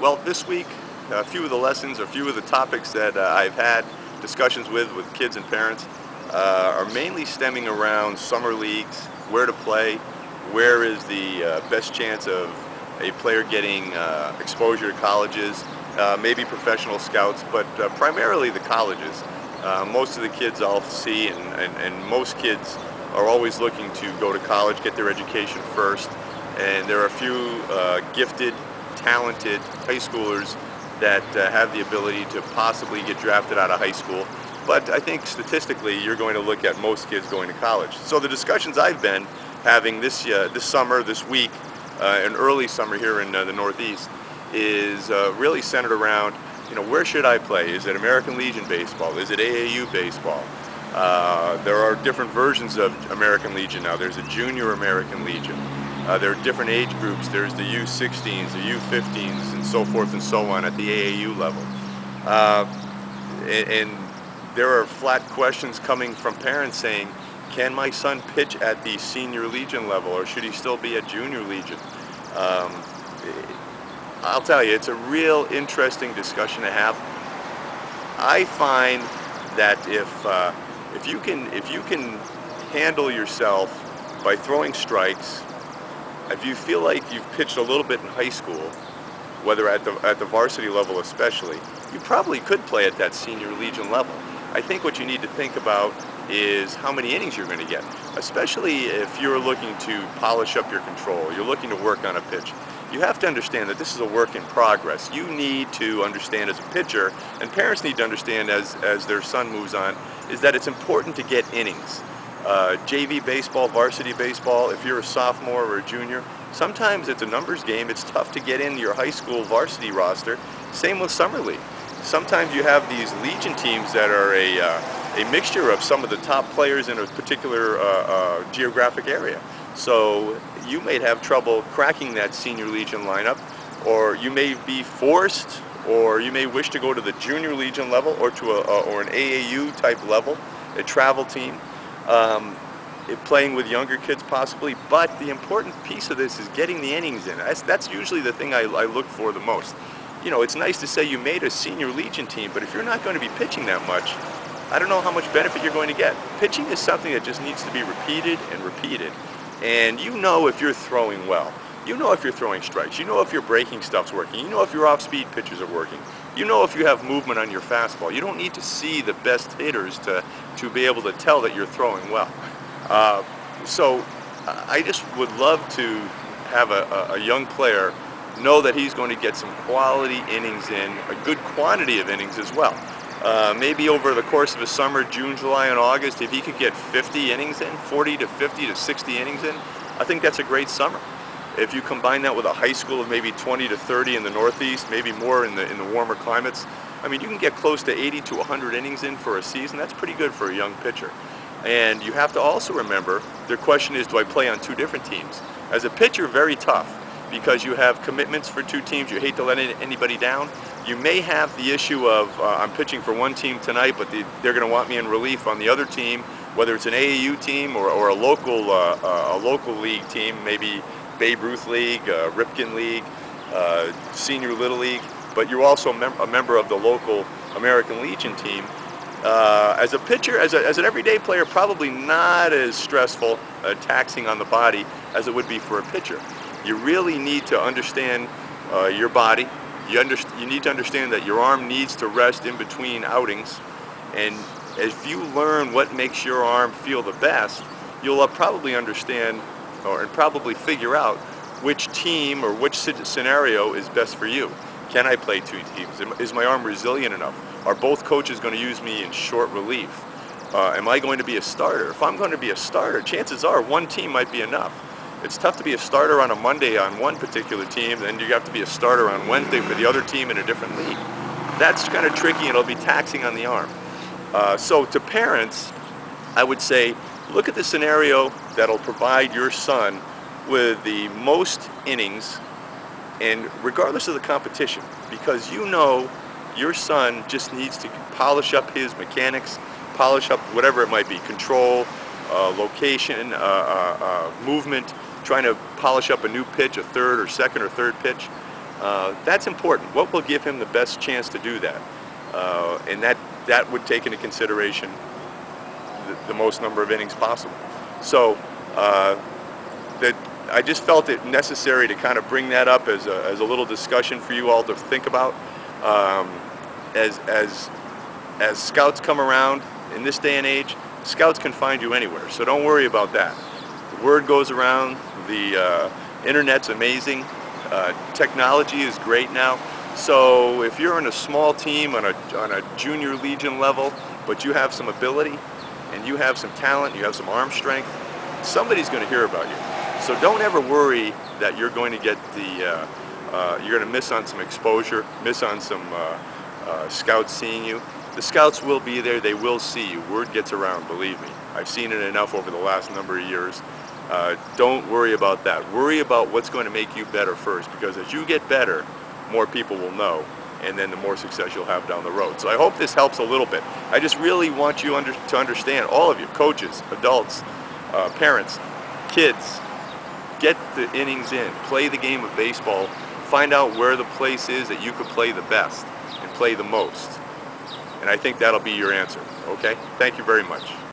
Well, this week, a few of the lessons, a few of the topics that I've had discussions with kids and parents are mainly stemming around summer leagues, where to play, where is the best chance of a player getting exposure to colleges, maybe professional scouts, but primarily the colleges. Most of the kids I'll see, and most kids are always looking to go to college, get their education first, and there are a few gifted, talented high schoolers that have the ability to possibly get drafted out of high school. But I think statistically, you're going to look at most kids going to college. So the discussions I've been having this summer, this week, and early summer here in the Northeast is really centered around, where should I play? Is it American Legion baseball? Is it AAU baseball? There are different versions of American Legion now. There's a junior American Legion. There are different age groups. There's the U16s, the U15s, and so forth and so on at the AAU level. And there are flat questions coming from parents saying, can my son pitch at the senior Legion level, or should he still be at junior Legion? I'll tell you, it's a real interesting discussion to have. I find that if you can handle yourself by throwing strikes, if you feel like you've pitched a little bit in high school, whether at the varsity level especially, you probably could play at that senior Legion level. I think what you need to think about is how many innings you're going to get, especially if you're looking to polish up your control, you're looking to work on a pitch. You have to understand that this is a work in progress. You need to understand as a pitcher, and parents need to understand as their son moves on, is that it's important to get innings. JV baseball, varsity baseball, if you're a sophomore or a junior, sometimes it's a numbers game. It's tough to get in your high school varsity roster. Same with summer league. Sometimes you have these Legion teams that are a mixture of some of the top players in a particular geographic area. So you may have trouble cracking that senior Legion lineup, or you may be forced, or you may wish to go to the junior Legion level, or to or an AAU type level, a travel team. Playing with younger kids possibly, but the important piece of this is getting the innings in. That's usually the thing I look for the most. It's nice to say you made a senior Legion team, but if you're not going to be pitching that much, I don't know how much benefit you're going to get. Pitching is something that just needs to be repeated and repeated. And if you're throwing well. If you're throwing strikes. If your breaking stuff's working. If your off-speed pitches are working. If you have movement on your fastball. You don't need to see the best hitters to be able to tell that you're throwing well. So I just would love to have a young player know that he's going to get some quality innings in, a good quantity of innings as well. Maybe over the course of a summer, June, July, and August, if he could get 50 innings in, 40 to 50 to 60 innings in, I think that's a great summer. If you combine that with a high school of maybe 20 to 30 in the Northeast, maybe more in the warmer climates, I mean, you can get close to 80 to 100 innings in for a season. That's pretty good for a young pitcher. And you have to also remember, their question is, do I play on two different teams? As a pitcher, very tough, because you have commitments for two teams. You hate to let anybody down. You may have the issue of, I'm pitching for one team tonight, but they're going to want me in relief on the other team, whether it's an AAU team or a local league team, maybe Babe Ruth League, Ripken League, Senior Little League, but you're also a member of the local American Legion team. As a pitcher, as an everyday player, probably not as stressful, taxing on the body as it would be for a pitcher. You really need to understand your body. You need to understand that your arm needs to rest in between outings, and as you learn what makes your arm feel the best, you'll probably understand and probably figure out which team or which scenario is best for you. Can I play two teams? Is my arm resilient enough? Are both coaches going to use me in short relief? Am I going to be a starter? If I'm going to be a starter, chances are one team might be enough. It's tough to be a starter on a Monday on one particular team, then you have to be a starter on Wednesday for the other team in a different league. That's kind of tricky, and it'll be taxing on the arm. So to parents, I would say, look at the scenario that'll provide your son with the most innings, and regardless of the competition, because your son just needs to polish up his mechanics, polish up whatever it might be, control, location, movement, trying to polish up a new pitch, a third or second or third pitch. That's important. What will give him the best chance to do that? And that would take into consideration the most number of innings possible. So that I just felt it necessary to kind of bring that up as a little discussion for you all to think about. As scouts come around in this day and age, scouts can find you anywhere, so don't worry about that. The word goes around, the internet's amazing, technology is great now, so if you're in a small team on a junior legion level, but you have some ability, and you have some talent, you have some arm strength, somebody's going to hear about you. So don't ever worry that you're going to get you're going to miss on some exposure, miss on some scouts seeing you. The scouts will be there, they will see you. Word gets around, believe me. I've seen it enough over the last number of years. Don't worry about that. Worry about what's going to make you better first, because as you get better, more people will know, and then the more success you'll have down the road. So I hope this helps a little bit. I just really want you to understand, all of you, coaches, adults, parents, kids, get the innings in, play the game of baseball, find out where the place is that you could play the best and play the most. And I think that'll be your answer, okay? Thank you very much.